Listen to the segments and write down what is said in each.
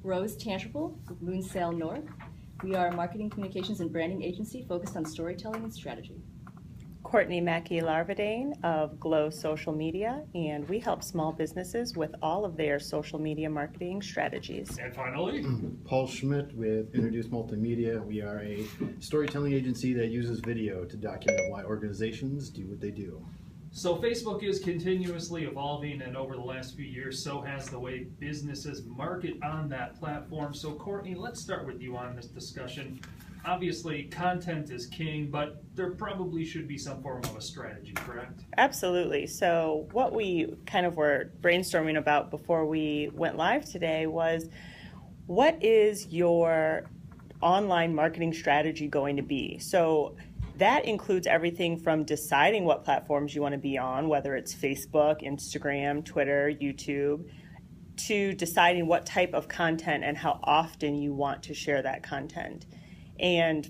Rose Tangible with Moonsail North. We are a marketing, communications, and branding agency focused on storytelling and strategy. Courtney Mackey-Larvadane of Glow Social Media, and we help small businesses with all of their social media marketing strategies. And finally, Paul Schmidt with Introduce Multimedia. We are a storytelling agency that uses video to document why organizations do what they do. so Facebook is continuously evolving, and over the last few years, so has the way businesses market on that platform. So Courtney, let's start with you on this discussion. Obviously, content is king, but there probably should be some form of a strategy, correct? Absolutely. So what we kind of were brainstorming about before we went live today was, what is your online marketing strategy going to be? So that includes everything from deciding what platforms you want to be on, whether it's Facebook, Instagram, Twitter, YouTube, to deciding what type of content and how often you want to share that content. And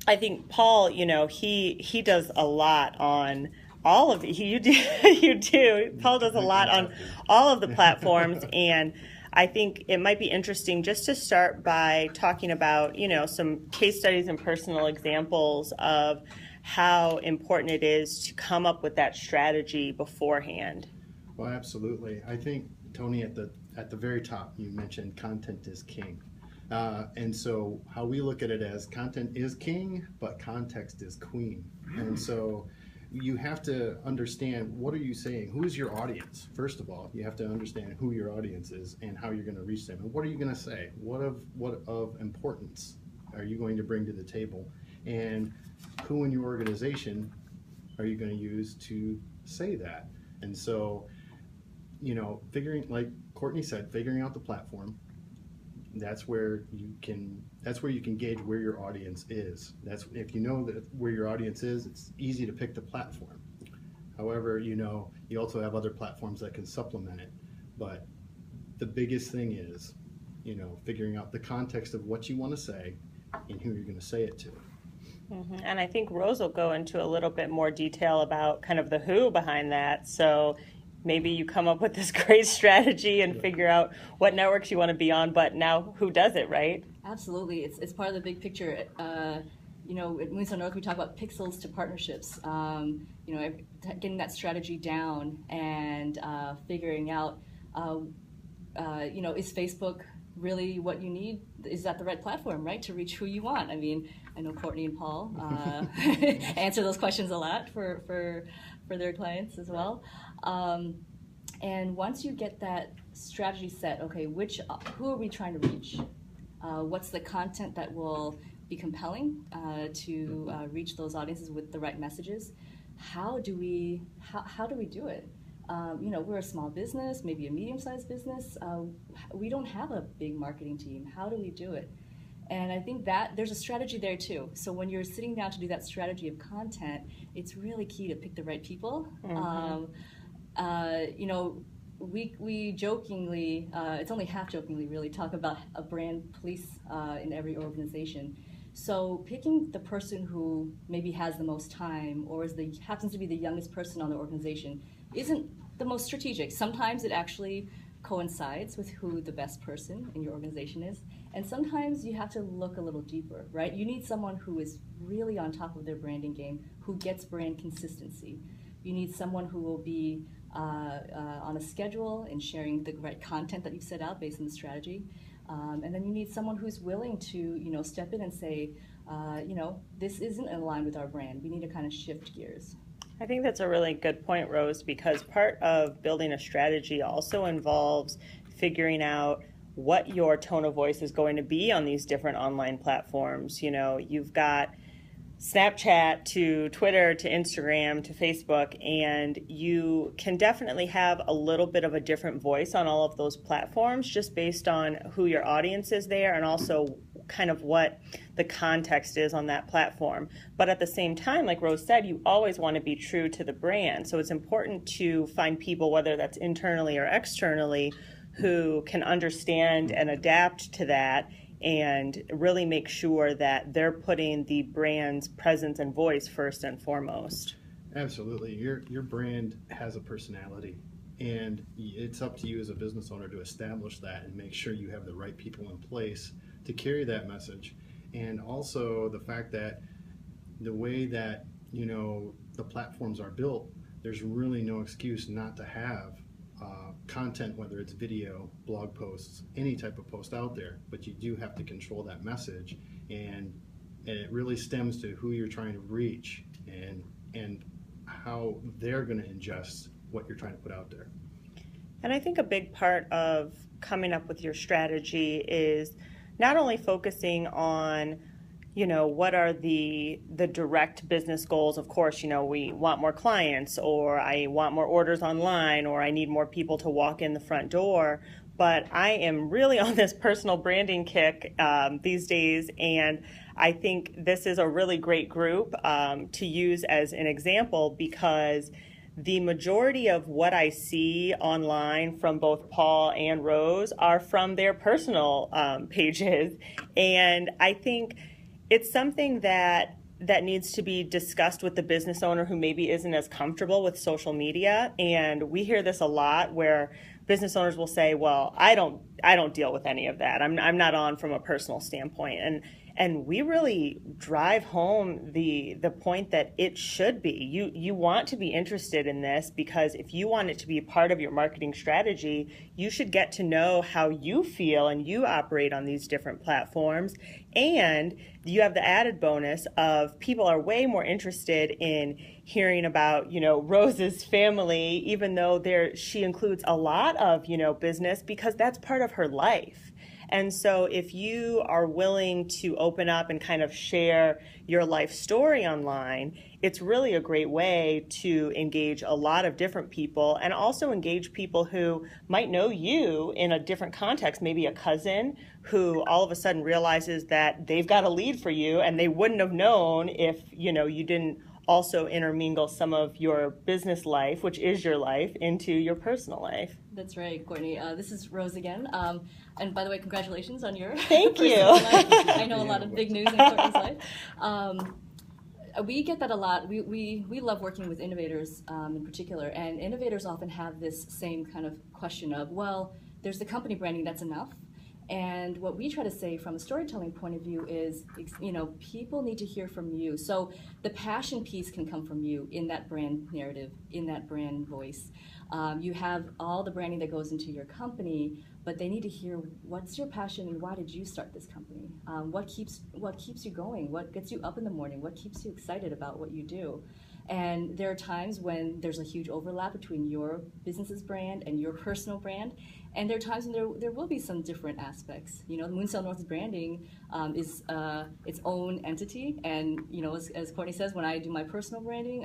I think Paul, he does a lot on all of you do. Paul does a lot on all of the platforms, and I think it might be interesting just to start by talking about, some case studies and personal examples of how important it is to come up with that strategy beforehand. Well, absolutely. I think, Tony, at the very top, you mentioned content is king. And so how we look at it as content is king, but context is queen. And so you have to understand, what are you saying? Who is your audience? First of all, you have to understand who your audience is and how you're going to reach them. And what are you going to say? What of importance are you going to bring to the table? And who in your organization are you going to use to say that? And so, figuring, like Courtney said, figuring out the platform. That's where you can gauge where your audience is. That's if you know that where your audience is, it's easy to pick the platform. However, you also have other platforms that can supplement it. But the biggest thing is, figuring out the context of what you want to say and who you're going to say it to. Mm-hmm. And I think Rose will go into a little bit more detail about kind of the who behind that. So maybe you come up with this great strategy and figure out what networks you want to be on, but now who does it, right? Absolutely. It's part of the big picture. At Moonsail North, we talk about pixels to partnerships. Getting that strategy down and figuring out, is Facebook really what you need? Is that the right platform, right, to reach who you want? I mean, I know Courtney and Paul answer those questions a lot for their clients as well. And once you get that strategy set, okay, who are we trying to reach? What's the content that will be compelling to reach those audiences with the right messages? How do we do it? We're a small business, maybe a medium-sized business. We don't have a big marketing team. How do we do it? And I think that there's a strategy there too. So when you're sitting down to do that strategy of content, it's really key to pick the right people. Mm-hmm. We jokingly, it's only half jokingly really, talk about a brand police in every organization. So picking the person who maybe has the most time or happens to be the youngest person on the organization isn't the most strategic. Sometimes it actually coincides with who the best person in your organization is. And sometimes you have to look a little deeper, right? You need someone who is really on top of their branding game, who gets brand consistency. You need someone who will be on a schedule and sharing the right content that you've set out based on the strategy. And then you need someone who's willing to, step in and say, this isn't in line with our brand. We need to kind of shift gears. I think that's a really good point, Rose, because part of building a strategy also involves figuring out what your tone of voice is going to be on these different online platforms. You've got Snapchat to Twitter to Instagram to Facebook, and you can definitely have a little bit of a different voice on all of those platforms just based on who your audience is there and also kind of what the context is on that platform. But at the same time, like Rose said, you always want to be true to the brand. So it's important to find people, whether that's internally or externally, who can understand and adapt to that and really make sure that they're putting the brand's presence and voice first and foremost. Absolutely. Your brand has a personality, And it's up to you as a business owner to establish that and make sure you have the right people in place to carry that message. And also the fact that the way that, the platforms are built, there's really no excuse not to have content, whether it's video, blog posts, any type of post out there, but you do have to control that message, and it really stems to who you're trying to reach and how they're going to ingest what you're trying to put out there. And I think a big part of coming up with your strategy is not only focusing on what are the direct business goals. Of course, we want more clients, or I want more orders online, or I need more people to walk in the front door. But I am really on this personal branding kick these days, and I think this is a really great group to use as an example, because the majority of what I see online from both Paul and Rose are from their personal pages. And I think it's something that needs to be discussed with the business owner who maybe isn't as comfortable with social media. And we hear this a lot, where business owners will say, well, I don't deal with any of that. I'm not on from a personal standpoint. And we really drive home the point that it should be. You want to be interested in this, because if you want it to be part of your marketing strategy, you should get to know how you feel and you operate on these different platforms. And you have the added bonus of people are way more interested in hearing about, Rose's family, even though she includes a lot of, business, because that's part of her life. And so if you are willing to open up and kind of share your life story online, it's really a great way to engage a lot of different people, and also engage people who might know you in a different context, maybe a cousin who all of a sudden realizes that they've got a lead for you, and they wouldn't have known if, you didn't also intermingle some of your business life, which is your life, into your personal life. That's right, Courtney. This is Rose again. And by the way, congratulations on your Thank you. life. I know a lot of big news in Courtney's life. We get that a lot. We love working with innovators in particular, and innovators often have this same kind of question of, well, there's the company branding, that's enough. And what we try to say from a storytelling point of view is, people need to hear from you. So the passion piece can come from you in that brand narrative, in that brand voice. You have all the branding that goes into your company, but they need to hear what's your passion and why did you start this company? What keeps you going? What gets you up in the morning? What keeps you excited about what you do? And there are times when there's a huge overlap between your business's brand and your personal brand. And there are times when there will be some different aspects. Moonsail North's branding is its own entity. And, as Courtney says, when I do my personal branding,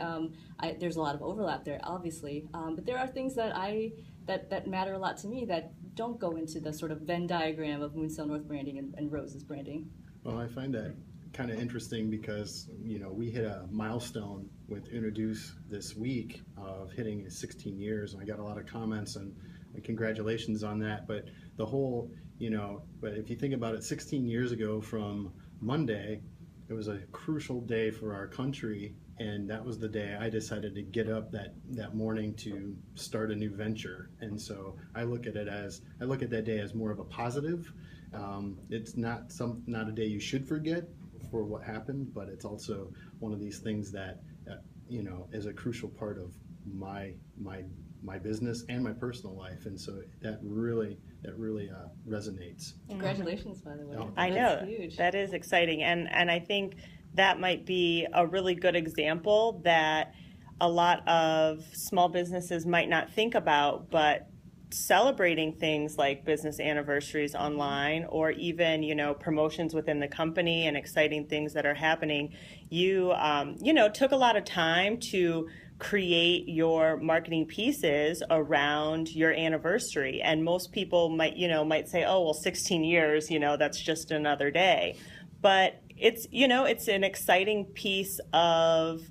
there's a lot of overlap there, obviously. But there are things that matter a lot to me that don't go into the sort of Venn diagram of Moonsail North branding and Rose's branding. Well, I find that kind of interesting because, we hit a milestone with Unoduce this week of hitting 16 years, and I got a lot of comments and congratulations on that. But the whole, but if you think about it, 16 years ago from Monday, it was a crucial day for our country, and that was the day I decided to get up that morning to start a new venture. And so I look at that day as more of a positive. It's not a day you should forget for what happened, but it's also one of these things that is a crucial part of my business and my personal life, and so that really resonates. Congratulations, by the way. Oh, I know, huge. that is exciting, and I think that might be a really good example that a lot of small businesses might not think about, but celebrating things like business anniversaries online, or even promotions within the company and exciting things that are happening. You took a lot of time to create your marketing pieces around your anniversary, and most people might say, oh well, 16 years, that's just another day. But it's an exciting piece of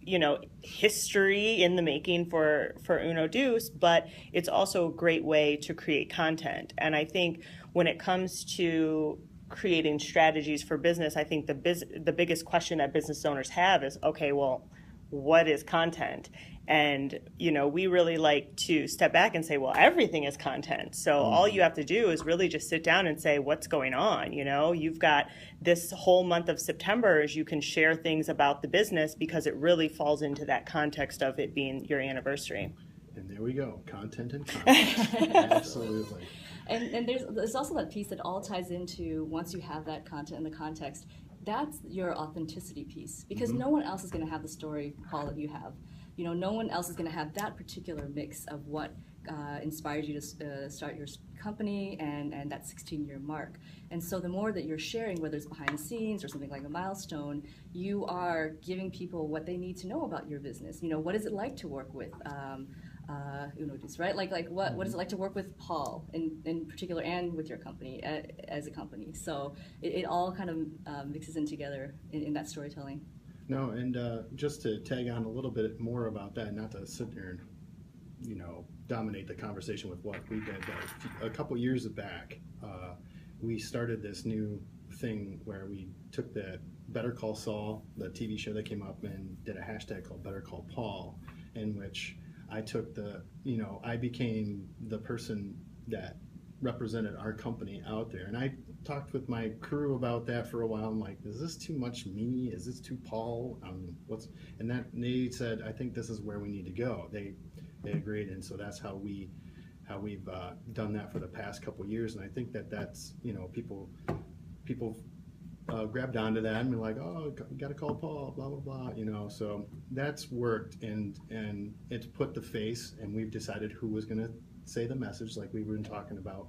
history in the making for Unoduce, but it's also a great way to create content. And I think when it comes to creating strategies for business, I think the biggest question that business owners have is, okay, well, what is content? And, we really like to step back and say, well, everything is content. So all you have to do is really just sit down and say, what's going on? You've got this whole month of September as you can share things about the business because it really falls into that context of it being your anniversary. And there we go, content and context. Absolutely. And there's also that piece that all ties into, once you have that content and the context, that's your authenticity piece, because no one else is going to have the story, Paul, that you have. No one else is going to have that particular mix of what inspired you to start your company and that 16-year mark. And so the more that you're sharing, whether it's behind the scenes or something like a milestone, you are giving people what they need to know about your business. What is it like to work with Unodis, right? Like what is it like to work with Paul in particular, and with your company as a company? So it all kind of mixes in together in that storytelling. No, and just to tag on a little bit more about that, not to sit there and dominate the conversation with what we did, but a couple years back, we started this new thing where we took the Better Call Saul, the TV show that came up, and did a hashtag called Better Call Paul, in which I took I became the person that represented our company out there. And I talked with my crew about that for a while. I'm like, is this too much me? Is this too Paul? And they said, I think this is where we need to go. They agreed, and so that's how we've done that for the past couple of years. And I think that's people grabbed onto that and been like, oh, you got to call Paul, blah blah blah. So that's worked, and it's put the face, and we've decided who was going to say the message, like we've been talking about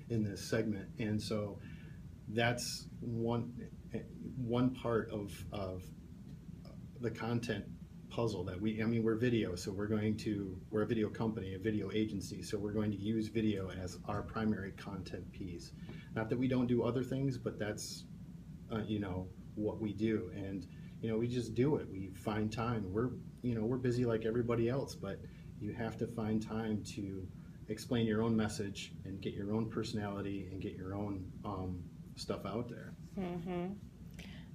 in this segment. And so that's one part of the content puzzle that we're video, so we're a video company, a video agency, so we're going to use video as our primary content piece. Not that we don't do other things, but that's what we do, and we just do it. We find time. We're busy like everybody else, but you have to find time to explain your own message and get your own personality and get your own stuff out there. Mm-hmm.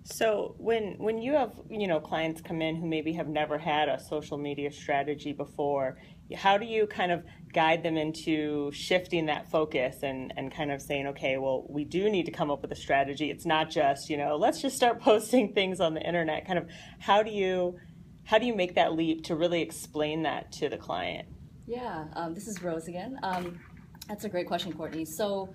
So when you have clients come in who maybe have never had a social media strategy before, how do you kind of guide them into shifting that focus and kind of saying, okay, well, we do need to come up with a strategy. It's not just let's just start posting things on the internet. Kind of how do you make that leap to really explain that to the client? Yeah, this is Rose again. That's a great question, Courtney. So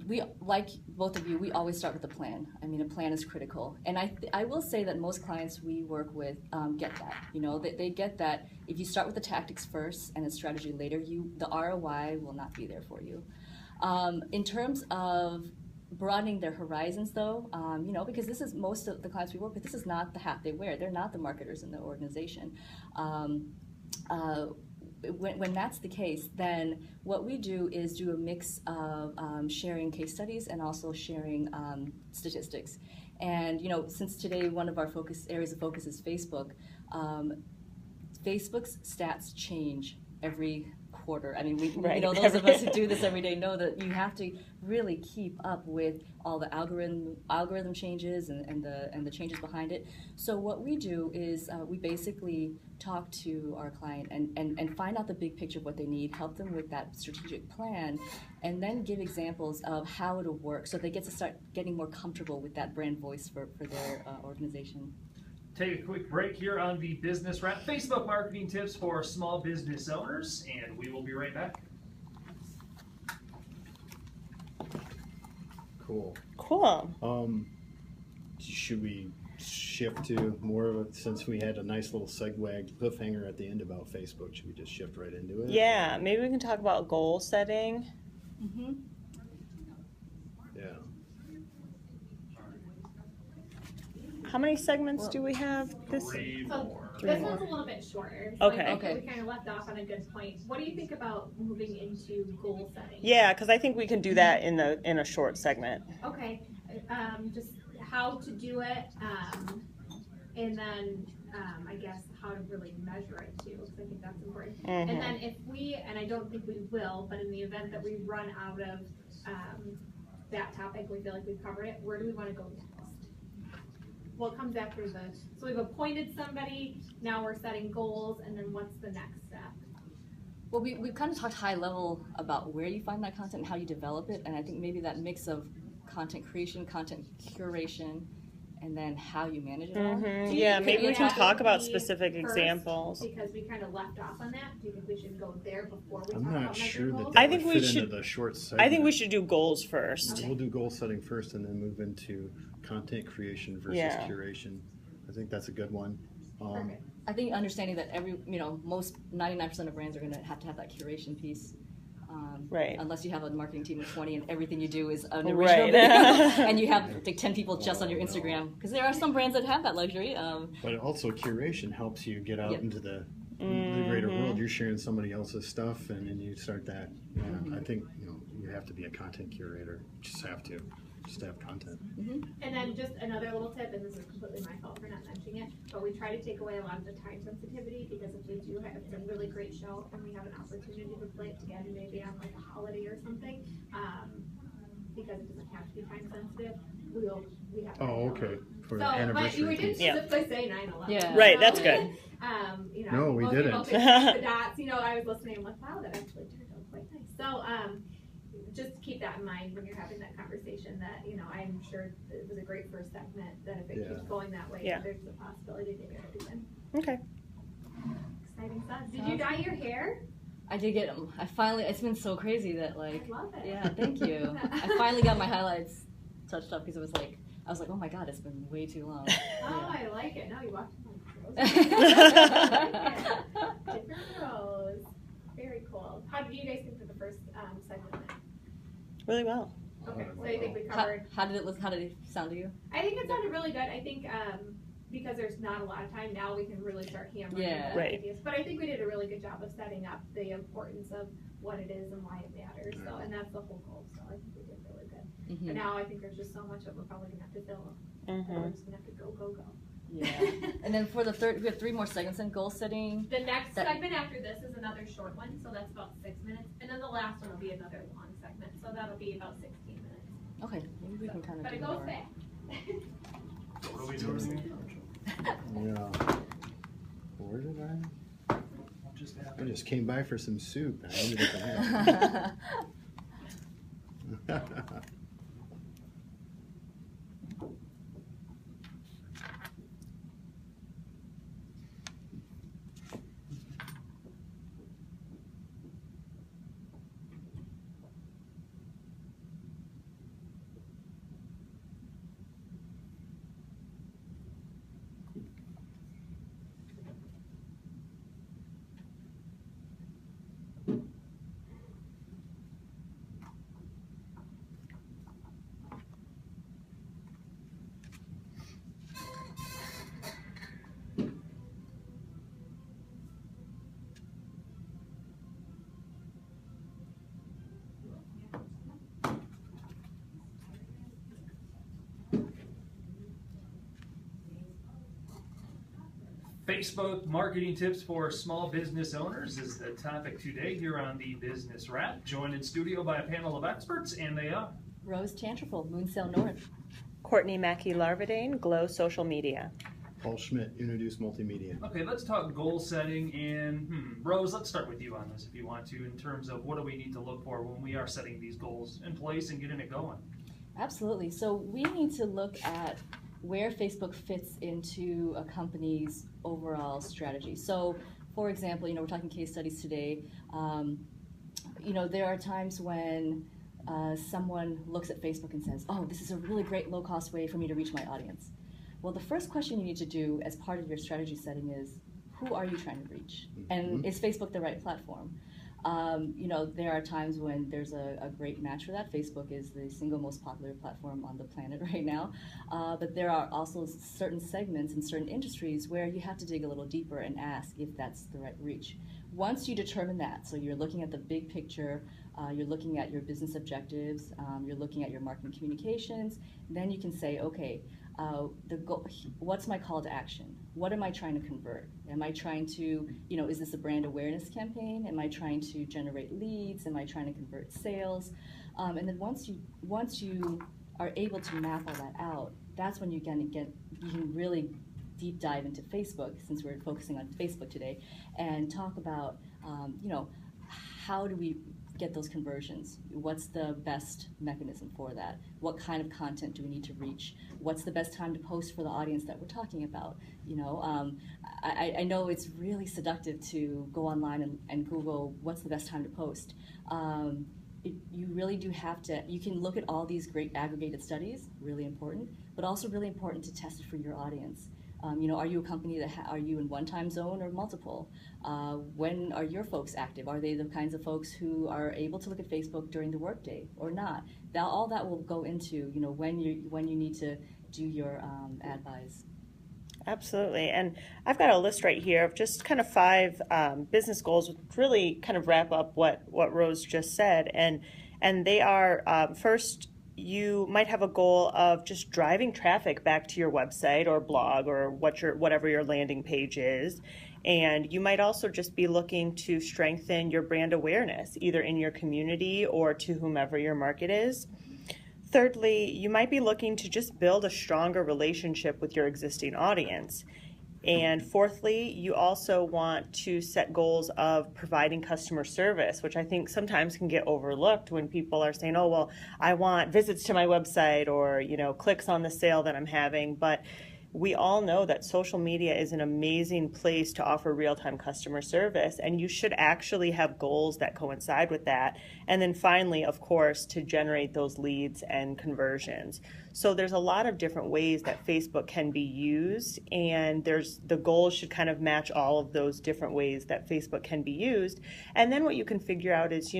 we, like both of you, we always start with a plan. I mean, a plan is critical. And I will say that most clients we work with get that. They get that if you start with the tactics first and the strategy later, the ROI will not be there for you. In terms of broadening their horizons, though, because this is most of the clients we work with, this is not the hat they wear. They're not the marketers in the organization. When that's the case, then what we do is do a mix of sharing case studies and also sharing statistics. And since today one of our areas of focus is Facebook, Facebook's stats change every quarter. I mean, those of us who do this every day know that you have to really keep up with all the algorithm changes and the changes behind it. So what we do is we basically talk to our client and find out the big picture of what they need, help them with that strategic plan, and then give examples of how it'll work so they get to start getting more comfortable with that brand voice for their organization. Take a quick break here on the Business Wrap, Facebook marketing tips for small business owners, and we will be right back. Cool. Should we shift to more of a, since we had a nice little segue cliffhanger at the end about Facebook, should we just shift right into it? Yeah, maybe we can talk about goal setting. Mm-hmm. Yeah. How many segments do we have? This one's a little bit shorter. So okay. I think we kind of left off on a good point. What do you think about moving into goal setting? Yeah, because I think we can do that in a short segment. Okay, just how to do it, and then I guess how to really measure it too, because I think that's important. Mm-hmm. And then if and I don't think we will, but in the event that we run out of that topic, we feel like we've covered it. Where do we want to go next? what comes after the, so we've appointed somebody, now we're setting goals, and then what's the next step? Well, we've kind of talked high level about where you find that content and how you develop it, and I think maybe that mix of content creation, content curation, and then how you manage it all. Mhm. Do you Yeah, think maybe we that can would talk about be specific first? examples. Because we kind of left off on that. Do you think we should go there before we I'm talk not about sure measure that goals? that I think would we fit should- into the short I segment. think we should do goals first. Okay. We'll do goal setting first and then move into content creation versus Yeah. curation. I think that's a good one. Perfect. I think understanding that most 99% of brands are going to have that curation piece. Right. Unless you have a marketing team of 20 and everything you do is an Right. original video, and you have like 10 people just on your Instagram. Because there are some brands that have that luxury. But also curation helps you get out Yep. into the greater world. You're sharing somebody else's stuff and then you start that. Yeah, I think you have to be a content curator. You just have to have content. And then just another little tip, and this is completely my fault for not mentioning it, but we try to take away a lot of the time sensitivity, because if we do have a really great show and we have an opportunity to play it together, maybe on like a holiday or something, because it doesn't have to be time sensitive, we have. Oh, okay. For the So, but anniversary we didn't piece. Yeah. specifically say 9/11. Yeah. Right, that's good. No, we most didn't. people think connect the dots. I was listening. I'm like, wow, that actually turned out quite nice. So, just keep that in mind when you're having that conversation. That I'm sure it was a great first segment. That if it keeps going that way, Yeah. there's the possibility to get it again. Okay. Exciting stuff. Did you dye your hair? I did get them. It's been so crazy that I love it. yeah, thank you. I finally got my highlights touched up because I was like, oh my god, it's been way too long. Oh, I like it. Now you walked in different rows. Very cool. How did you guys think of the first segment? Really well. Okay, so I think we How, covered. how did it sound to you? I think it sounded really good. I think because there's not a lot of time now, we can really start hammering Yeah. the Right. ideas. But I think we did a really good job of setting up the importance of what it is and why it matters. So, and that's the whole goal. So I think we did really good. Mhm. But now I think there's just so much that we're probably gonna have to fill. We're just gonna have to go. Yeah. And then for the third, we have 3 more segments in goal setting. The next That- segment after this is another short one, so that's about 6 minutes, and then the last one will be another long segment, so that'll be about 16 minutes. Okay, maybe we can kind of But do it goes more. fast. What are we doing? Yeah. Where did What just I happened? just came by for some soup. I ended up at Facebook marketing tips for small business owners is the topic today here on the Business Wrap. Joined in studio by a panel of experts, and they are. Rose Tantraful, Moonsail North. Courtney Mackey Larvadane, Glow Social Media. Paul Schmidt, Introduce Multimedia. Okay, let's talk goal setting. And Rose, let's start with you on this if you want to, in terms of what do we need to look for when we are setting these goals in place and getting it going. Absolutely. So we need to look at where Facebook fits into a company's overall strategy. So, for example, we're talking case studies today. There are times when someone looks at Facebook and says, "Oh, this is a really great low-cost way for me to reach my audience." Well, the first question you need to do as part of your strategy setting is, who are you trying to reach? And is Facebook the right platform? There are times when there's a great match for that. Facebook is the single most popular platform on the planet right now. But there are also certain segments in certain industries where you have to dig a little deeper and ask if that's the right reach. Once you determine that, so you're looking at the big picture, you're looking at your business objectives, you're looking at your marketing communications, then you can say, okay, what's my call to action? What am I trying to convert? Am I trying to, is this a brand awareness campaign? Am I trying to generate leads? Am I trying to convert sales? And then once you are able to map all that out, that's when you can really deep dive into Facebook, since we're focusing on Facebook today, and talk about, how do we get those conversions? What's the best mechanism for that? What kind of content do we need to reach? What's the best time to post for the audience that we're talking about? I know it's really seductive to go online and Google what's the best time to post. You really do have to, you can look at all these great aggregated studies, really important, but also really important to test it for your audience. Are you a company that are you in one time zone or multiple? When are your folks active? Are they the kinds of folks who are able to look at Facebook during the workday or not? All that will go into when you need to do your ad buys. Absolutely. And I've got a list right here of just kind of 5 business goals, which really kind of wrap up what Rose just said. And they are, first, you might have a goal of just driving traffic back to your website or blog or whatever your landing page is. And you might also just be looking to strengthen your brand awareness, either in your community or to whomever your market is. Thirdly, you might be looking to just build a stronger relationship with your existing audience. And fourthly, you also want to set goals of providing customer service, which I think sometimes can get overlooked when people are saying, oh, well, I want visits to my website or, clicks on the sale that I'm having. But we all know that social media is an amazing place to offer real-time customer service, and you should actually have goals that coincide with that. And then finally, of course, to generate those leads and conversions. So there's a lot of different ways that Facebook can be used, and the goals should kind of match all of those different ways that Facebook can be used. And then what you can figure out is,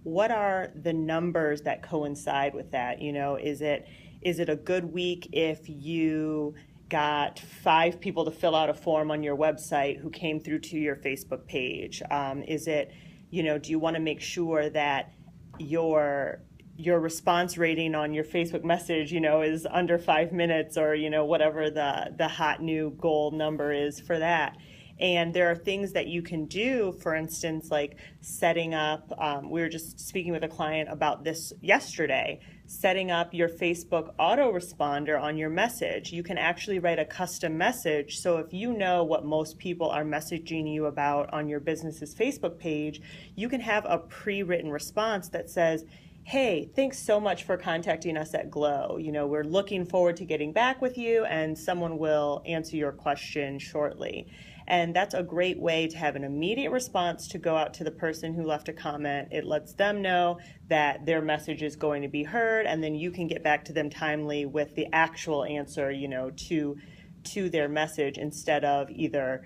what are the numbers that coincide with that? Is it a good week if you got 5 people to fill out a form on your website who came through to your Facebook page? Is it, do you want to make sure that your response rating on your Facebook message, is under 5 minutes, or, whatever the hot new goal number is for that? And there are things that you can do, for instance, like setting up, we were just speaking with a client about this yesterday, setting up your Facebook autoresponder on your message. You can actually write a custom message. So if you know what most people are messaging you about on your business's Facebook page, you can have a pre-written response that says, hey, thanks so much for contacting us at Glow. We're looking forward to getting back with you, and someone will answer your question shortly. And that's a great way to have an immediate response to go out to the person who left a comment. It lets them know that their message is going to be heard, and then you can get back to them timely with the actual answer, to their message, instead of either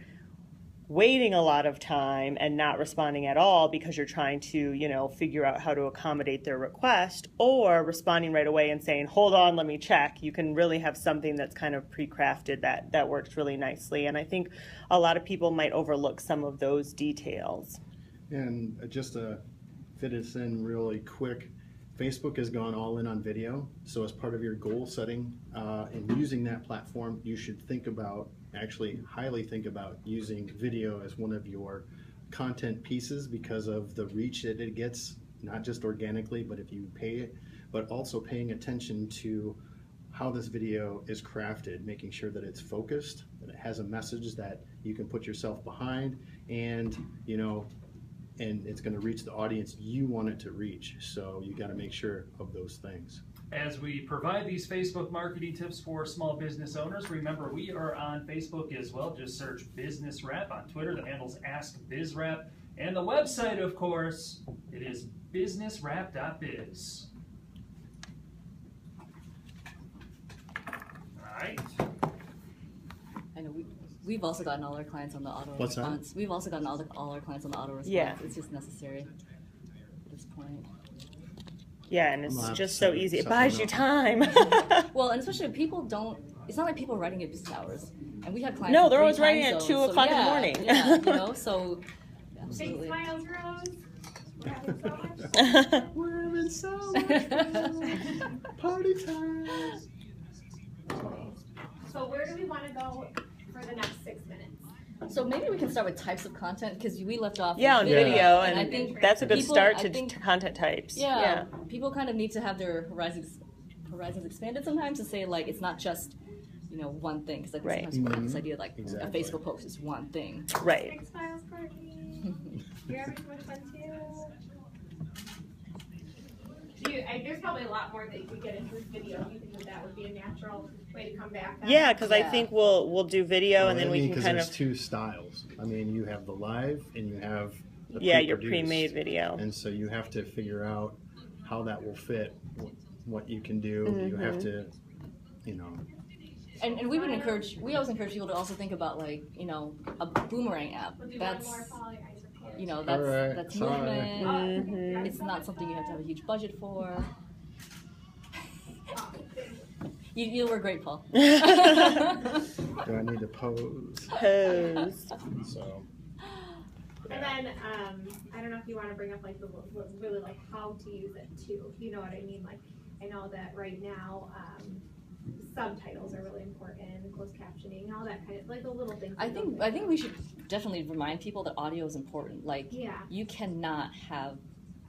waiting a lot of time and not responding at all because you're trying to, figure out how to accommodate their request, or responding right away and saying, hold on, let me check. You can really have something that's kind of pre-crafted that works really nicely. And I think a lot of people might overlook some of those details. And just to fit this in really quick, Facebook has gone all in on video. So as part of your goal setting and using that platform, you should highly think about using video as one of your content pieces, because of the reach that it gets, not just organically, but if you pay it, but also paying attention to how this video is crafted, making sure that it's focused, that it has a message that you can put yourself behind, and and it's going to reach the audience you want it to reach. So you got to make sure of those things. As we provide these Facebook marketing tips for small business owners, remember we are on Facebook as well. Just search Business Wrap. On Twitter, the handle's AskBizWrap. And the website, of course, it is businesswrap.biz. All right. I know we've also gotten all our clients on the auto What's response. We've also gotten all our clients on the auto response. Yeah. It's just necessary at this point. Yeah, and it's Well, just so that's easy. It something buys you else. time. Well, and especially if people don't, it's not like people are writing at business hours. And we have clients. No, in they're 3 always writing time at zones, 2 o'clock in the morning. Yeah, so Big absolutely. smiles, Rose. We're having so much fun. We're having so much fun. Party time. So where do we want to go for the next 6 minutes? So maybe we can start with types of content, because we left off. Yeah, on with video, and I and think that's a good people- start I to think- content types. Yeah, people kind of need to have their horizons horizons expanded sometimes to say like it's not just one thing, because like Right. sometimes people have this idea like Exactly. a Facebook post is one thing. Right. X-Files, Courtney. You're having too much fun too. There's probably a lot more that you could get into this video. Do you think that would be a natural way to come back? Yeah, because I Yeah. think we'll do video Well, and then I we mean, can 'cause kind there's of two styles. I mean, you have the live and you have the your pre-produced. pre-made video. And so you have to figure out how that will fit, what you can do. You have to, And we always encourage people to also think about like a boomerang app. We'll do That's one more, Paul. Your eyes are closed. Alright, that's sorry. movement. Mhm. It's not something you have to have a huge budget for. Oh, You were great, Paul. Do I need to pose? Pose. So. And then, I don't know if you want to bring up like really like how to use it too. You know what I mean? Like, I know that right now, subtitles are really important, closed captioning, all that kind of like the little things. I think we should definitely remind people that audio is important. Like, Yeah. you cannot have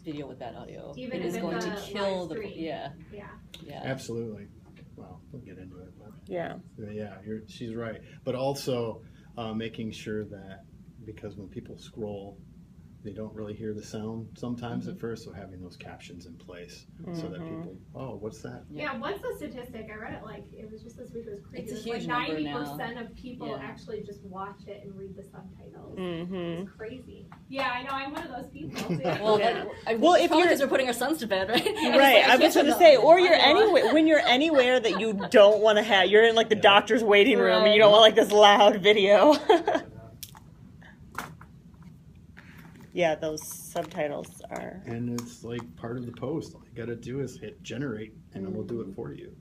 video with bad audio. Even it if is going it's to a kill live the stream. yeah. Yeah. Absolutely. Well, we'll get into it. But Yeah. yeah, she's right. But also making sure that, because when people scroll, they don't really hear the sound sometimes at first, so having those captions in place so that people, oh, what's that? Yeah, what's the statistic? I read it like it was just this week. It was crazy. It's a It was huge like number now. 90% of people Yeah. actually just watch it and read the subtitles. Mm-hmm. It's crazy. Yeah, I know. I'm one of those people. Too. Well, Yeah. well, if if you're- because we're putting our sons to bed, right? Right, I was going to say, or you're anywhere when you're anywhere that you don't want to have. You're in like the doctor's waiting room, and you don't want like this loud video. Yeah, those subtitles are. And it's like part of the post. All you got to do is hit generate, and it will do it for you.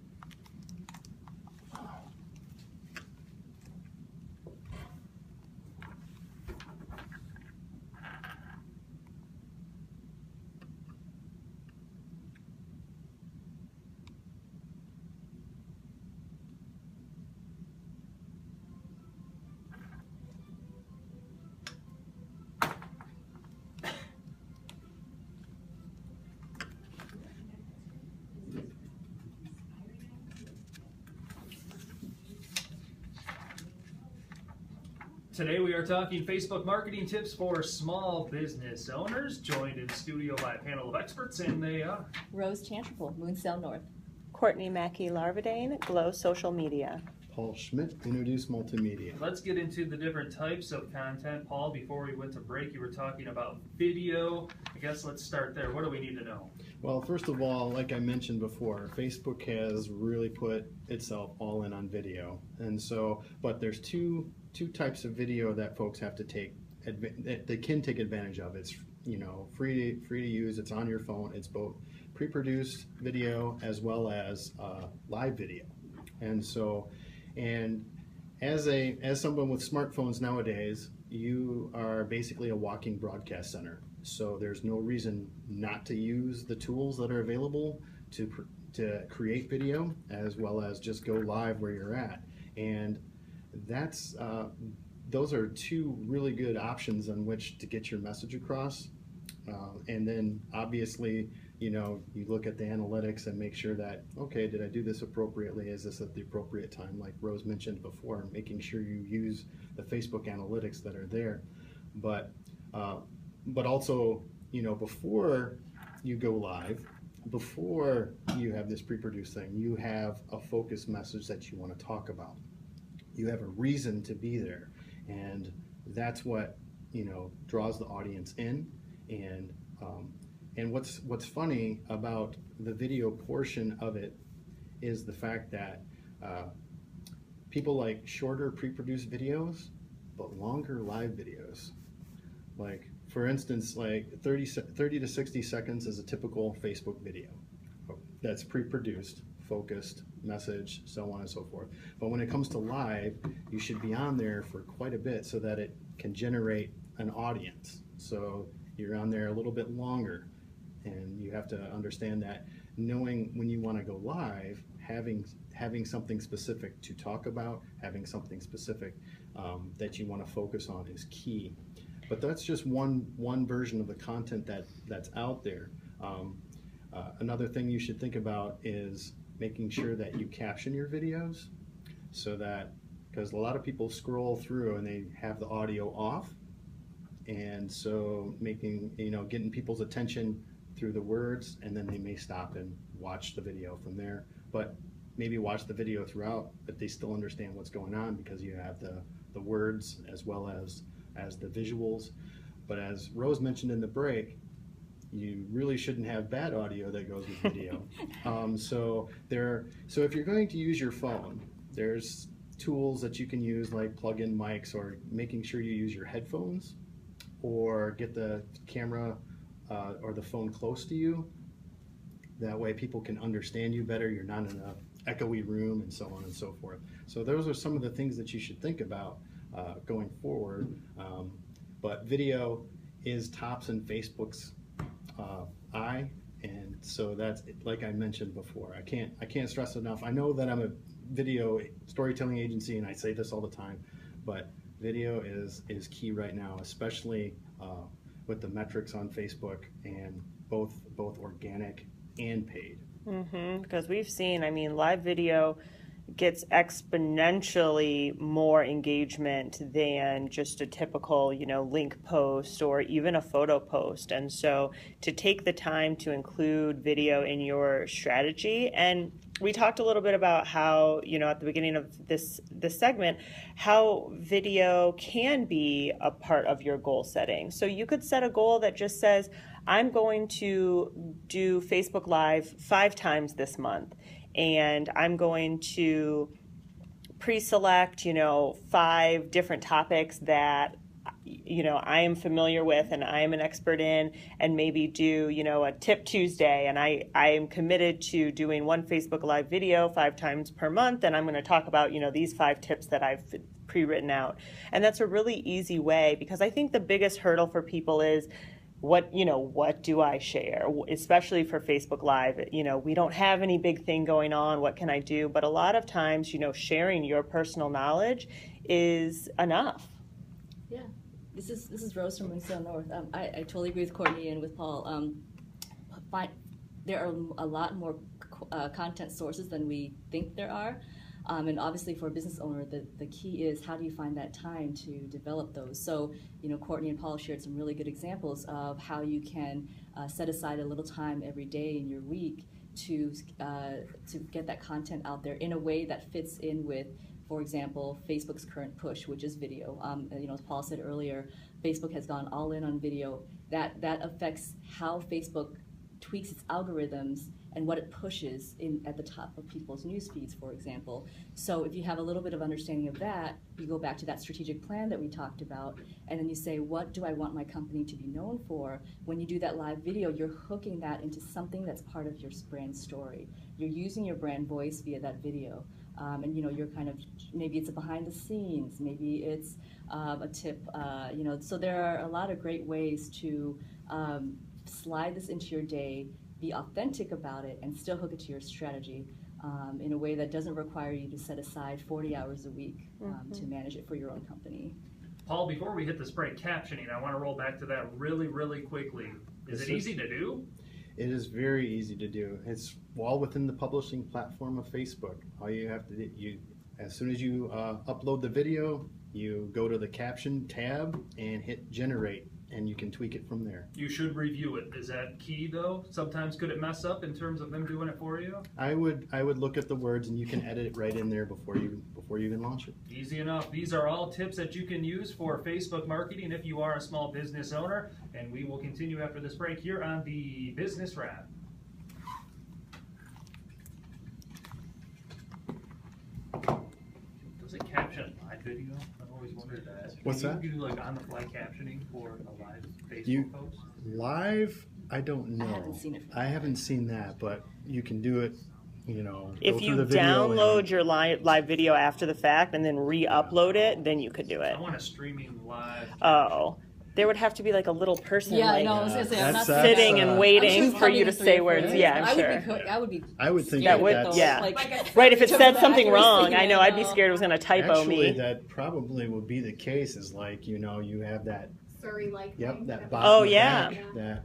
Today we are talking Facebook marketing tips for small business owners, joined in studio by a panel of experts, and they are Rose Chanterpool, Moonsail North. Courtney Mackey Larvadane, Glow Social Media. Paul Schmidt, Introduce Multimedia. Let's get into the different types of content. Paul, before we went to break, you were talking about video. I guess let's start there. What do we need to know? Well, first of all, like I mentioned before, Facebook has really put itself all in on video. And so, but there's two types of video that folks have to take, they can take advantage of. It's, free to use, it's on your phone. It's both pre-produced video as well as live video. And so, and as someone with smartphones nowadays, you are basically a walking broadcast center. So there's no reason not to use the tools that are available to create video, as well as just go live where you're at. And that's those are two really good options on which to get your message across. And then obviously, you look at the analytics and make sure that, okay, did I do this appropriately? Is this at the appropriate time? Like Rose mentioned before, making sure you use the Facebook analytics that are there. But also, before you go live, before you have this pre-produced thing, you have a focused message that you want to talk about. You have a reason to be there, and that's what draws the audience in. And what's funny about the video portion of it is the fact that people like shorter pre-produced videos, but longer live videos. Like, for instance, like 30 to 60 seconds is a typical Facebook video that's pre-produced, focused, message, so on and so forth. But when it comes to live, you should be on there for quite a bit so that it can generate an audience. So you're on there a little bit longer, and you have to understand that knowing when you want to go live, having something specific to talk about, having something specific that you want to focus on is key. But that's just one version of the content that's out there. Another thing you should think about is making sure that you caption your videos, so that, because a lot of people scroll through and they have the audio off, and so getting people's attention through the words, and then they may stop and watch the video from there, but maybe watch the video throughout, but they still understand what's going on because you have the words as well as the visuals. But as Rose mentioned in the break, you really shouldn't have bad audio that goes with video. So if you're going to use your phone, there's tools that you can use like plug-in mics, or making sure you use your headphones, or get the camera or the phone close to you. That way people can understand you better. You're not in an echoey room, and so on and so forth. So those are some of the things that you should think about going forward. But video is tops in Facebook's eye, and so that's, like I mentioned before, I can't stress enough. I know that I'm a video storytelling agency, and I say this all the time, but video is key right now, especially with the metrics on Facebook, and both organic and paid. Because we've seen, I mean, live video gets exponentially more engagement than just a typical, link post or even a photo post. And so to take the time to include video in your strategy, and we talked a little bit about how, at the beginning of this segment, how video can be a part of your goal setting. So you could set a goal that just says, I'm going to do Facebook Live 5 times this month, and I'm going to pre-select, 5 different topics that, I am familiar with and I am an expert in, and maybe do, a Tip Tuesday, and I am committed to doing 1 Facebook Live video 5 times per month, and I'm going to talk about, these 5 tips that I've pre-written out. And that's a really easy way, because I think the biggest hurdle for people is, what do I share, especially for Facebook Live? We don't have any big thing going on. What can I do? But a lot of times, sharing your personal knowledge is enough. Yeah, this is Rose from Winston North. I totally agree with Courtney and with Paul. There are a lot more content sources than we think there are. And obviously for a business owner, the key is, how do you find that time to develop those? So, Courtney and Paul shared some really good examples of how you can set aside a little time every day in your week to get that content out there in a way that fits in with, for example, Facebook's current push, which is video. As Paul said earlier, Facebook has gone all in on video. That affects how Facebook tweaks its algorithms and what it pushes at the top of people's news feeds, for example. So if you have a little bit of understanding of that, you go back to that strategic plan that we talked about, and then you say, what do I want my company to be known for? When you do that live video, you're hooking that into something that's part of your brand story. You're using your brand voice via that video. And you're kind of, maybe it's a behind the scenes, maybe it's a tip, so there are a lot of great ways to slide this into your day, be authentic about it, and still hook it to your strategy in a way that doesn't require you to set aside 40 hours a week to manage it for your own company. Paul, before we hit this break, captioning, I want to roll back to that really, really quickly. Is it easy to do? It is very easy to do. It's all within the publishing platform of Facebook. All you have to do, as soon as you upload the video, you go to the caption tab and hit generate, and you can tweak it from there. You should review it. Is that key though? Sometimes could it mess up in terms of them doing it for you? I would look at the words, and you can edit it right in there before you even launch it. Easy enough. These are all tips that you can use for Facebook marketing if you are a small business owner, and we will continue after this break here on the Business Wrap. Does it caption live video? I've always wondered that. What's that? Can you do like on-the-fly captioning for a live Facebook post? Live? I don't know. I haven't seen it. I haven't seen that, but you can do it. If you download your live video after the fact and then re-upload it, then you could do it. I want a streaming live. Oh, there would have to be like a little person Yeah, like, I was gonna say, I'm not sitting and waiting for you to say words. words. Yeah, I'm sure. I would think That would, that's, yeah. Like Right, if it Just said the something accuracy, wrong, I know I'd be you know. scared it was going to typo Actually, me. that probably would be the case. Is like you have that. Surrey like Yep, thing. that That- bottom Oh, of yeah.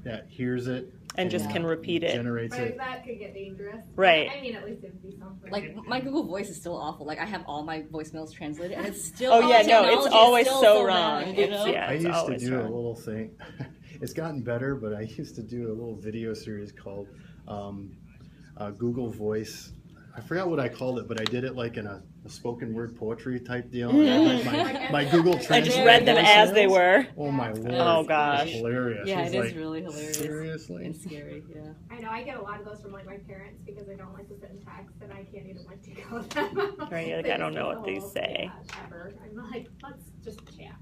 that hears it. And just Yeah. can repeat it. Generates But it. that could get dangerous. Right. I mean, at least it'd be something. Like my Google Voice is still awful. Like I have all my voicemails translated, and it's still. Oh yeah, no, technology it's is always still so bad, wrong. you It's, know? yeah, I it's used to always do a wrong. little thing. It's gotten better, but I used to do a little video series called Google Voice. I forgot what I called it, but I did it like in a spoken word poetry type deal. Like my Google I Translate. just read them as they voicemails. were. Oh my lord! Oh, It gosh. was hilarious. Yeah, It's it is like, really hilarious Seriously? and scary. Yeah. I know I get a lot of those from like my parents because I don't like to sit in text and I can't even like take out them. Right, you're like, I don't know what they say. Ever. I'm like, let's just chat.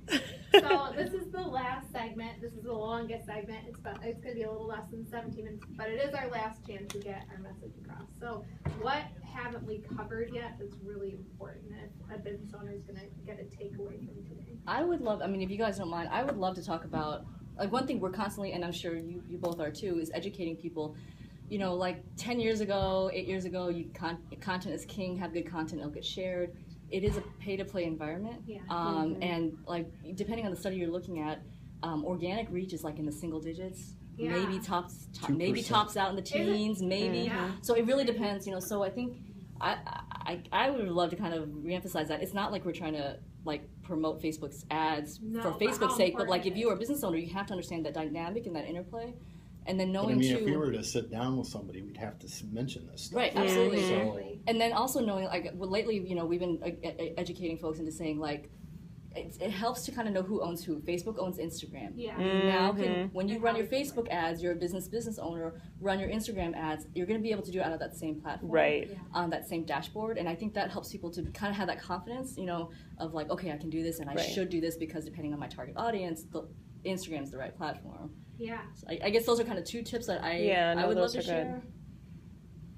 So this is the last segment. This is the longest segment. It's going to be a little less than 17 minutes, but it is our last chance to get our message across. So what haven't we covered yet that's really important that a business owner is going to get a takeaway from today? I would love, I mean, if you guys don't mind, I would love to talk about, like one thing we're constantly, and I'm sure you both are too, is educating people. You know, like 10 years ago, 8 years ago, content is king, have good content, it'll get shared. It is a pay-to-play environment. Yeah. And like, depending on the study you're looking at, organic reach is like in the single digits. Yeah. Maybe maybe 2%. tops out in the Is it? teens, maybe. Yeah. So it really depends, you know. So I think I would love to kind of reemphasize that it's not like we're trying to like promote Facebook's ads No, for but Facebook's how sake, but important like it if you are a business owner, you have to understand that dynamic and that interplay, and then But I knowing mean, too. if we were to sit down with somebody, we'd have to mention this stuff. Right, absolutely. Mhm. Exactly. And then also knowing, like, well, lately, you know, we've been educating folks into saying, like, it helps to kind of know who owns who. Facebook owns Instagram. Yeah. Now, Mhm. when you And run how your it's different. Facebook ads, you're a business owner, run your Instagram ads, you're going to be able to do it out of that same platform. Right. Yeah. On that same dashboard. And I think that helps people to kind of have that confidence, you know, of like, okay, I can do this and I Right. should do this because depending on my target audience, Instagram's the right platform. Yeah. So I guess those are kind of two tips that Yeah, no, I would love those to are good. share.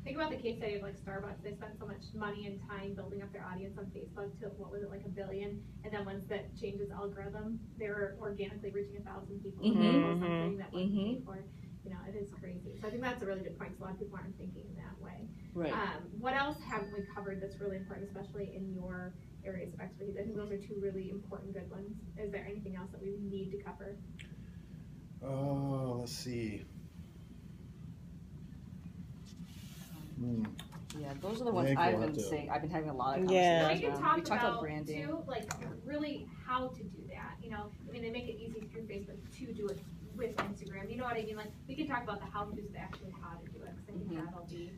Think about the case study of like Starbucks. They spent so much money and time building up their audience on Facebook to what was it, like 1 billion, and then once that changes algorithm, they were organically reaching 1,000 people. Mhm. Something that wasn't Mhm. paid for. You know, it is crazy. So I think that's a really good point. 'Cause a lot of people aren't thinking in that way. Right. What else haven't we covered that's really important, especially in your areas of expertise? I think those are two really important good ones. Is there anything else that we need to cover? Oh, let's see. Yeah, those are the ones think I've we'll been have to- saying. I've been having a lot of Yeah. We conversations can around. talk We talked about about branding. too, like really how to do that. You know, I mean, they make it easy through Facebook to do it with Instagram. You know what I mean? Like we can talk about the how to, actually how to do it. Because I think Mhm. that'll be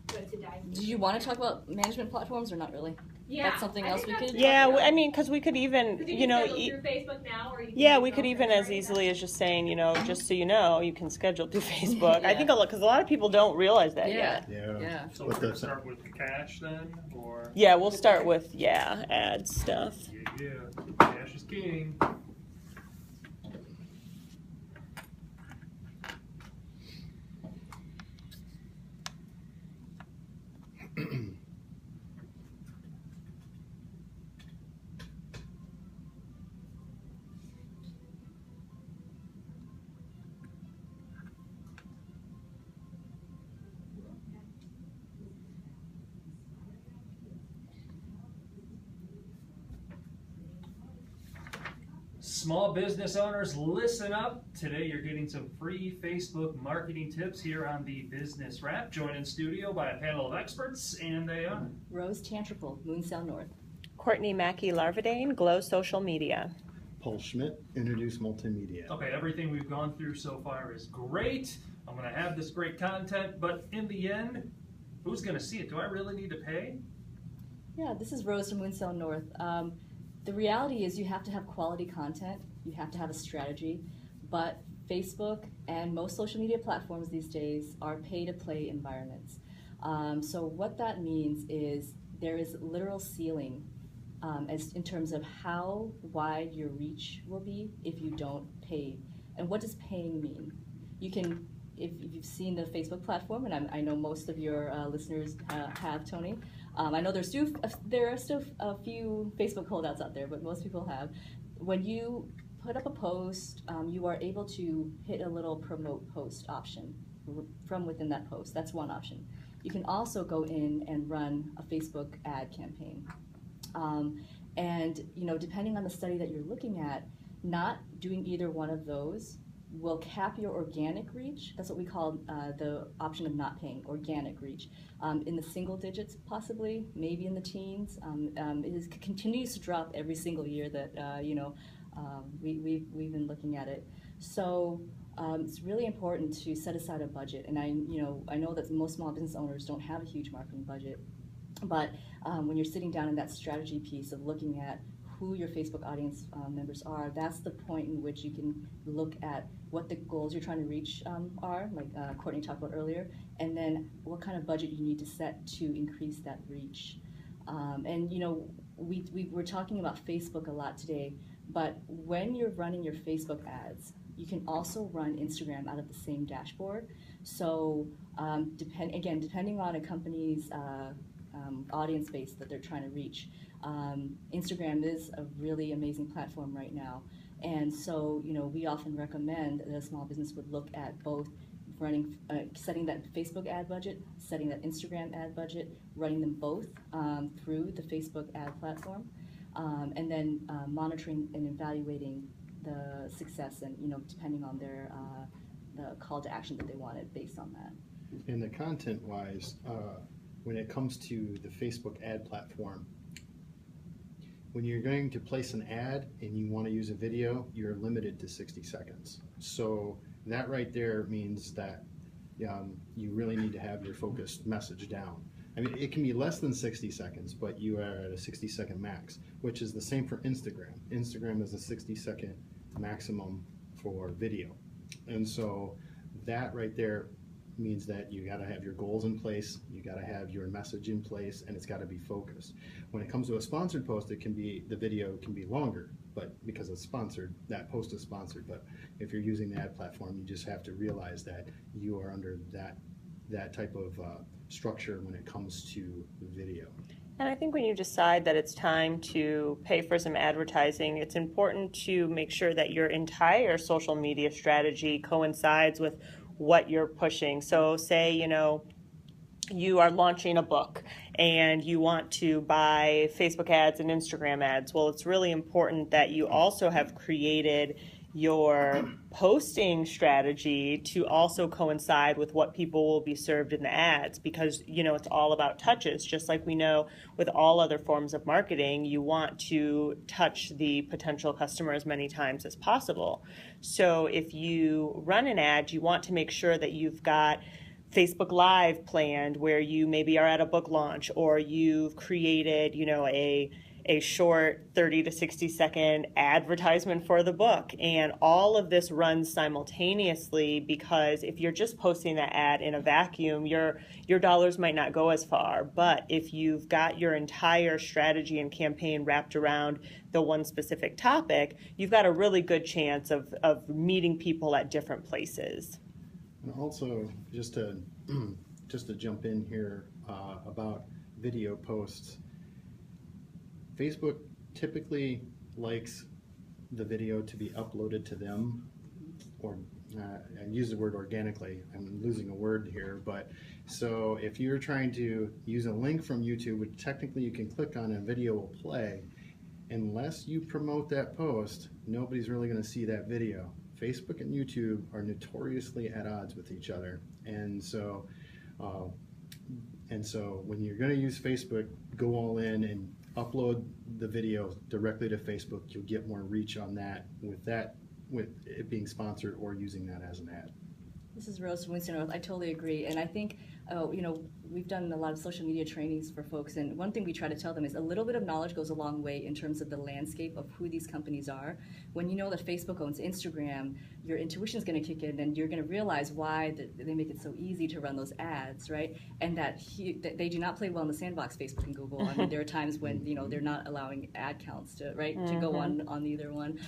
good to dive into. Did you want to talk about management platforms or not really? Yeah, that's something I else think we that's could- good. Yeah, I mean, because we could even, 'Cause you know, schedule through Facebook now, or you can yeah, just we go could through even it, as right? easily as just saying, you know, just so you know, you can schedule through Facebook. I Yeah. think because a lot of people don't realize that Yeah. yet. Yeah. Yeah. So With we're gonna the- start with cash then, or? Yeah, we'll start with, ad stuff. Yeah, cash is king. Small business owners, listen up. Today you're getting some free Facebook marketing tips here on the Business Wrap. Joined in studio by a panel of experts, and they are. Rose Tantriple, Moonsail North. Courtney Mackey Larvadane, Glow Social Media. Paul Schmidt, Introduce Multimedia. Okay, everything we've gone through so far is great. I'm going to have this great content, but in the end, who's going to see it? Do I really need to pay? Yeah, this is Rose from Moonsail North. The reality is you have to have quality content, you have to have a strategy, but Facebook and most social media platforms these days are pay-to-play environments. So what that means is there is literal ceiling as in terms of how wide your reach will be if you don't pay. And what does paying mean? You can, if you've seen the Facebook platform, and I know most of your listeners have, Tony. I know there are still a few Facebook holdouts out there, but most people have. When you put up a post, you are able to hit a little promote post option from within that post. That's one option. You can also go in and run a Facebook ad campaign. And you know, depending on the study that you're looking at, not doing either one of those will cap your organic reach. That's what we call the option of not paying organic reach, in the single digits, possibly, maybe in the teens. It continues to drop every single year that we've been looking at it. So it's really important to set aside a budget. And I know that most small business owners don't have a huge marketing budget, but when you're sitting down in that strategy piece of looking at who your Facebook audience members are, that's the point in which you can look at what the goals you're trying to reach are, like Courtney talked about earlier, and then what kind of budget you need to set to increase that reach. We're talking about Facebook a lot today, but when you're running your Facebook ads, you can also run Instagram out of the same dashboard. So depending on a company's audience base that they're trying to reach, Instagram is a really amazing platform right now. And so, we often recommend that a small business would look at both setting that Facebook ad budget, setting that Instagram ad budget, running them both through the Facebook ad platform, and then monitoring and evaluating the success and, depending on their the call to action that they wanted based on that. And the content-wise, when it comes to the Facebook ad platform, when you're going to place an ad and you want to use a video, you're limited to 60 seconds. So that right there means that you really need to have your focused message down. I mean, it can be less than 60 seconds, but you are at a 60-second max, which is the same for Instagram. Instagram is a 60-second maximum for video. And so that right there means that you got to have your goals in place, you got to have your message in place, and it's got to be focused. When it comes to a sponsored post, the video can be longer, but because it's sponsored, that post is sponsored. But if you're using the ad platform, you just have to realize that you are under that type of structure when it comes to video. And I think when you decide that it's time to pay for some advertising, it's important to make sure that your entire social media strategy coincides with what you're pushing. So say, you are launching a book and you want to buy Facebook ads and Instagram ads. Well, it's really important that you also have created your posting strategy to also coincide with what people will be served in the ads, because it's all about touches. Just like we know with all other forms of marketing, you want to touch the potential customer as many times as possible. So if you run an ad, you want to make sure that you've got Facebook Live planned where you maybe are at a book launch, or you've created a short 30 to 60 second advertisement for the book. And all of this runs simultaneously, because if you're just posting that ad in a vacuum, your dollars might not go as far. But if you've got your entire strategy and campaign wrapped around the one specific topic, you've got a really good chance of meeting people at different places. And also, just to jump in here about video posts, Facebook typically likes the video to be uploaded to them, or I use the word organically, I'm losing a word here, but so if you're trying to use a link from YouTube, which technically you can click on and a video will play, unless you promote that post, nobody's really going to see that video. Facebook and YouTube are notoriously at odds with each other, and so when you're going to use Facebook, go all in and upload the video directly to Facebook. You'll get more reach on that with it being sponsored or using that as an ad. This is Rose from Winston North. I totally agree, and I think we've done a lot of social media trainings for folks, and one thing we try to tell them is a little bit of knowledge goes a long way in terms of the landscape of who these companies are. When you know that Facebook owns Instagram, your intuition is going to kick in, and you're going to realize why they make it so easy to run those ads, right? And that they do not play well in the sandbox, Facebook and Google. I mean, there are times when they're not allowing ad counts to go on either one.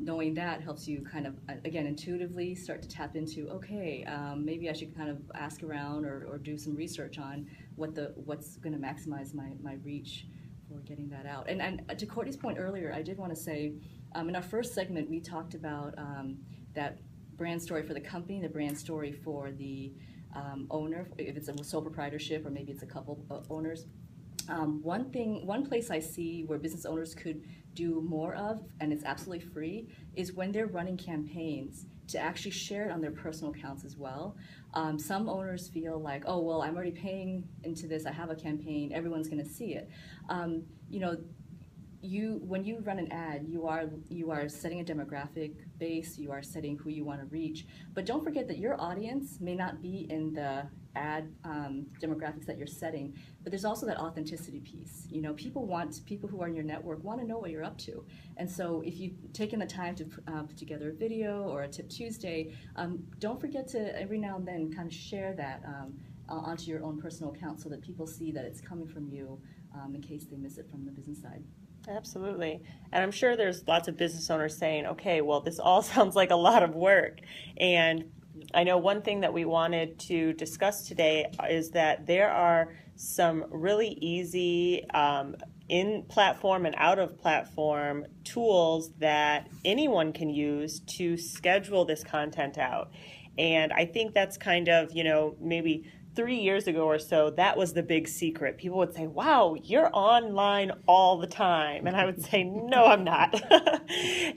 Knowing that helps you kind of again intuitively start to tap into, okay, maybe I should kind of ask around or do some research on what's going to maximize my reach for getting that out. And to Courtney's point earlier, I did want to say, in our first segment, we talked about that brand story for the company, the brand story for the owner, if it's a sole proprietorship or maybe it's a couple of owners. One place I see where business owners could do more of, and it's absolutely free, is when they're running campaigns, to actually share it on their personal accounts as well. Some owners feel like, oh, well, I'm already paying into this, I have a campaign, everyone's going to see it. You know, when you run an ad, you are setting a demographic base, you are setting who you want to reach, but don't forget that your audience may not be in the ad demographics that you're setting, but there's also that authenticity piece. You know, people who are in your network want to know what you're up to, and so if you've taken the time to put together a video or a Tip Tuesday, don't forget to every now and then kind of share that onto your own personal account so that people see that it's coming from you, in case they miss it from the business side. Absolutely. And I'm sure there's lots of business owners saying, okay, well, this all sounds like a lot of work. And I know one thing that we wanted to discuss today is that there are some really easy in-platform and out-of-platform tools that anyone can use to schedule this content out. And I think that's kind of, you know, maybe 3 years ago or so, that was the big secret. People would say, wow, you're online all the time. And I would say, no, I'm not.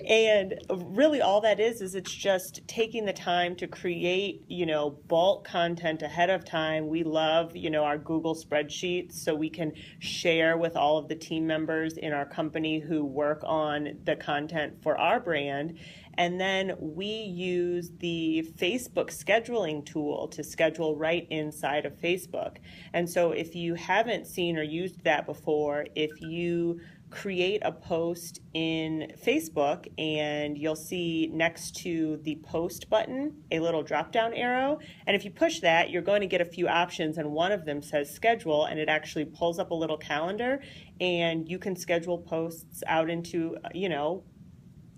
And really all that is it's just taking the time to create, you know, bulk content ahead of time. We love, you know, our Google spreadsheets so we can share with all of the team members in our company who work on the content for our brand. And then we use the Facebook scheduling tool to schedule right inside of Facebook. And so if you haven't seen or used that before, if you create a post in Facebook and you'll see next to the post button a little drop down arrow, and if you push that you're going to get a few options, and one of them says schedule, and it actually pulls up a little calendar and you can schedule posts out into, you know,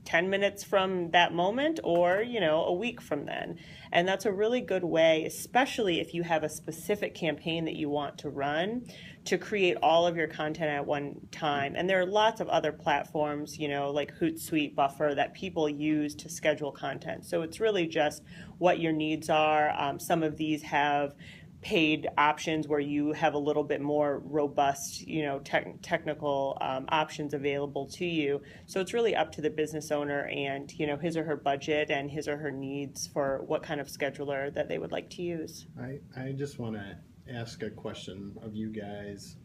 10 minutes from that moment or, you know, a week from then. And that's a really good way, especially if you have a specific campaign that you want to run, to create all of your content at one time. And there are lots of other platforms, you know, like Hootsuite, Buffer, that people use to schedule content. So it's really just what your needs are. Some of these have paid options where you have a little bit more robust, you know, technical options available to you. So it's really up to the business owner and, you know, his or her budget and his or her needs for what kind of scheduler that they would like to use. I just want to ask a question of you guys.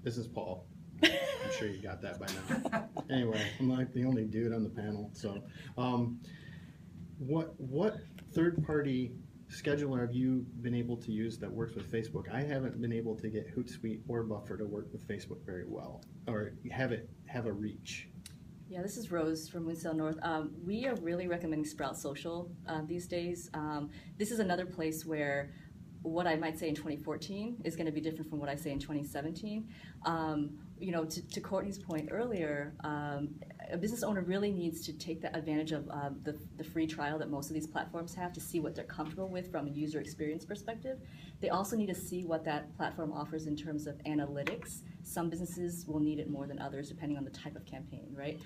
This is Paul. I'm sure you got that by now. Anyway, I'm like the only dude on the panel. So what third-party scheduler have you been able to use that works with Facebook? I haven't been able to get Hootsuite or Buffer to work with Facebook very well, or have a reach. Yeah, this is Rose from Winsdale North. We are really recommending Sprout Social these days. This is another place where what I might say in 2014 is going to be different from what I say in 2017. You know, to Courtney's point earlier, a business owner really needs to take the advantage of the free trial that most of these platforms have to see what they're comfortable with from a user experience perspective. They also need to see what that platform offers in terms of analytics. Some businesses will need it more than others depending on the type of campaign, right?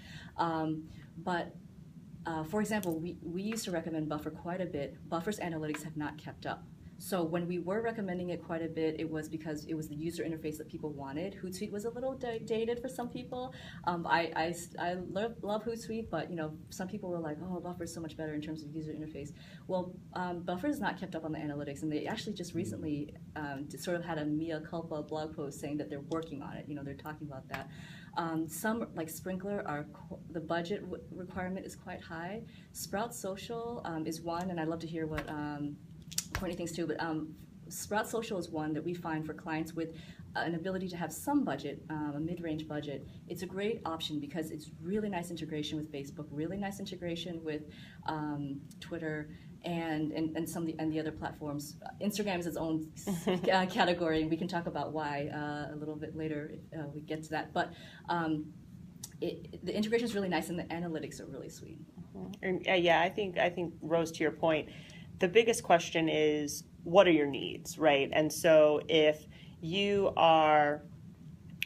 For example, we used to recommend Buffer quite a bit. Buffer's analytics have not kept up. So when we were recommending it quite a bit, it was because it was the user interface that people wanted. Hootsuite was a little dated for some people. I love Hootsuite, but you know, some people were like, oh, Buffer is so much better in terms of user interface. Well, Buffer has not kept up on the analytics, and they actually just recently sort of had a mea culpa blog post saying that they're working on it. You know, they're talking about that. Some, like Sprinkler, the budget requirement is quite high. Sprout Social is one, and I'd love to hear what Courtney thinks too, but Sprout Social is one that we find for clients with an ability to have some budget, a mid-range budget. It's a great option because it's really nice integration with Facebook, really nice integration with Twitter, and some of the other platforms. Instagram is its own category, and we can talk about why a little bit later if we get to that. But the integration is really nice, and the analytics are really sweet. And, yeah, I think Rose, to your point, the biggest question is, what are your needs, right? And so if you are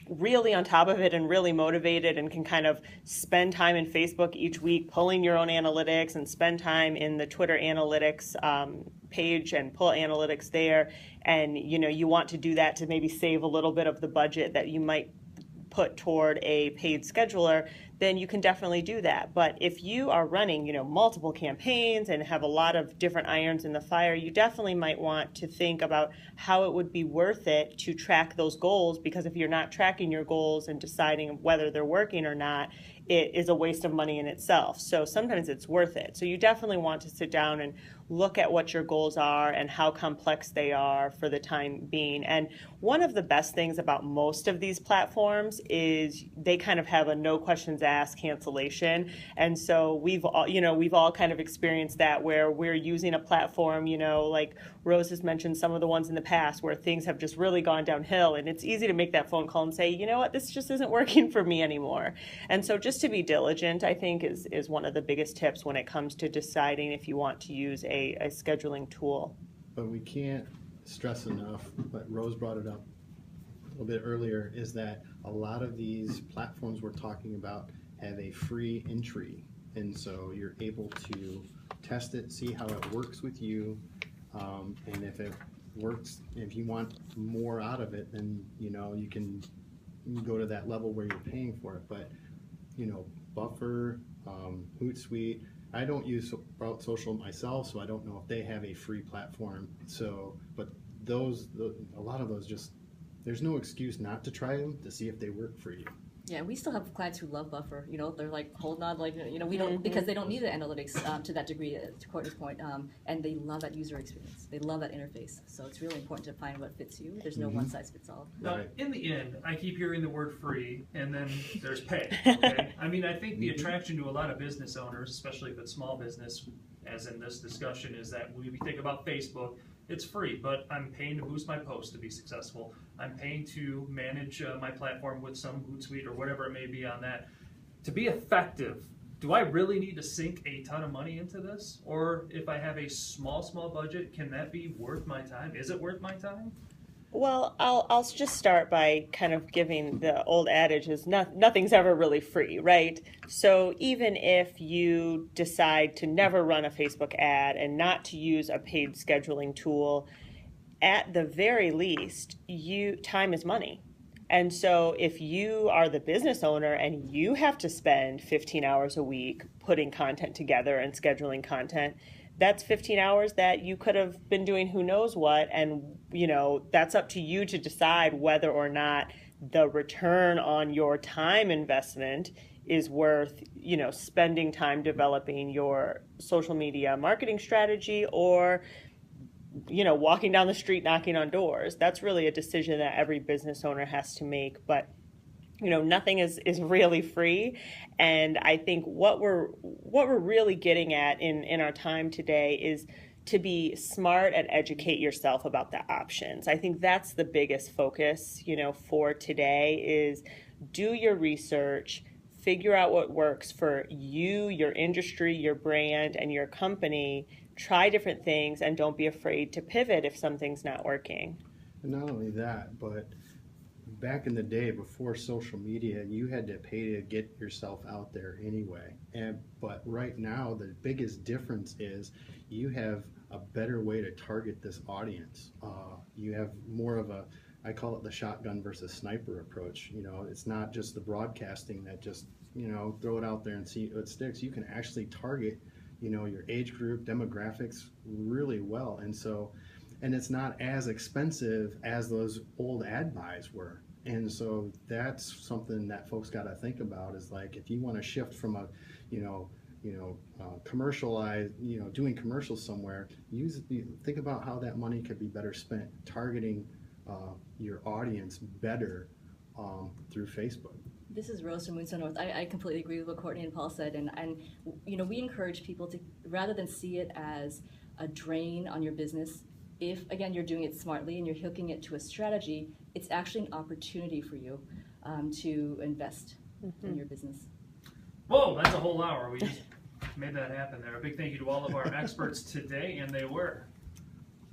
really on top of it and really motivated and can kind of spend time in Facebook each week pulling your own analytics and spend time in the Twitter analytics page and pull analytics there, and you know you want to do that to maybe save a little bit of the budget that you might put toward a paid scheduler, then you can definitely do that. But if you are running, multiple campaigns and have a lot of different irons in the fire, you definitely might want to think about how it would be worth it to track those goals, because if you're not tracking your goals and deciding whether they're working or not, it is a waste of money in itself. So sometimes it's worth it. So you definitely want to sit down and look at what your goals are and how complex they are for the time being. And one of the best things about most of these platforms is they kind of have a no questions asked cancellation. And so we've all kind of experienced that, where we're using a platform, like Rose has mentioned some of the ones in the past where things have just really gone downhill, and it's easy to make that phone call and say, you know what, this just isn't working for me anymore. And so just to be diligent, I think, is one of the biggest tips when it comes to deciding if you want to use a scheduling tool. But we can't stress enough, but Rose brought it up a little bit earlier, is that a lot of these platforms we're talking about have a free entry. And so you're able to test it, see how it works with you. And if it works, if you want more out of it, then, you can go to that level where you're paying for it. But, Buffer, Hootsuite, I don't use Sprout Social myself, so I don't know if they have a free platform. So, but a lot of those just, there's no excuse not to try them to see if they work for you. Yeah, we still have clients who love Buffer. They're like, hold on, we don't, because they don't need the analytics to that degree, to Courtney's point, and they love that user experience. They love that interface. So it's really important to find what fits you. There's no one size fits all. Now, in the end, I keep hearing the word free, and then there's pay. Okay? I mean, I think the attraction to a lot of business owners, especially if it's small business, as in this discussion, is that we think about Facebook. It's free, but I'm paying to boost my post to be successful. I'm paying to manage my platform with some Hootsuite or whatever it may be on that. To be effective, do I really need to sink a ton of money into this? Or if I have a small budget, can that be worth my time? Is it worth my time? Well, I'll just start by kind of giving the old adage is nothing's ever really free, right? So even if you decide to never run a Facebook ad and not to use a paid scheduling tool, at the very least, time is money. And so if you are the business owner and you have to spend 15 hours a week putting content together and scheduling content, that's 15 hours that you could have been doing who knows what, and that's up to you to decide whether or not the return on your time investment is worth spending time developing your social media marketing strategy, or walking down the street knocking on doors. That's really a decision that every business owner has to make. But nothing is really free. And I think what we're really getting at in our time today is to be smart and educate yourself about the options. I think that's the biggest focus, for today, is do your research, figure out what works for you, your industry, your brand, and your company. Try different things and don't be afraid to pivot if something's not working. And not only that, but back in the day before social media, you had to pay to get yourself out there anyway. But right now, the biggest difference is you have a better way to target this audience. You have more of I call it the shotgun versus sniper approach. It's not just the broadcasting that just, throw it out there and see what sticks. You can actually target, your age group, demographics really well. And it's not as expensive as those old ad buys were. And so that's something that folks got to think about, is like, if you want to shift from a, commercialized, doing commercials somewhere, think about how that money could be better spent targeting your audience better through Facebook. This is Rose from Moonstone North. I completely agree with what Courtney and Paul said, and we encourage people to, rather than see it as a drain on your business, if again you're doing it smartly and you're hooking it to a strategy, it's actually an opportunity for you to invest in your business. Whoa, that's a whole hour. We just made that happen there. A big thank you to all of our experts today, and they were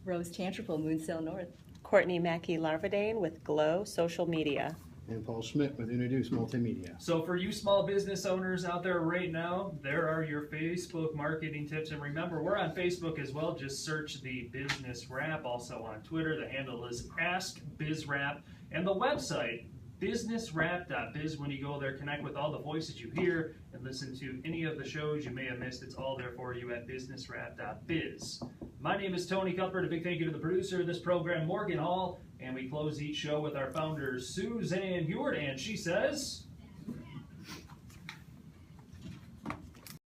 Rose Chantrapol, Moonstone North. Courtney Mackey Larvadane with Glow Social Media. And Paul Schmidt with Introduce Multimedia. So for you small business owners out there right now, there are your Facebook marketing tips. And remember, we're on Facebook as well. Just search the Business Wrap. Also on Twitter, the handle is Ask Biz Wrap. And the website businesswrap.biz. When you go there, connect with all the voices you hear and listen to any of the shows you may have missed. It's all there for you at businesswrap.biz. My name is Tony Cuthbert. A big thank you to the producer of this program, Morgan Hall. And we close each show with our founder, Suzanne Hewitt, and she says...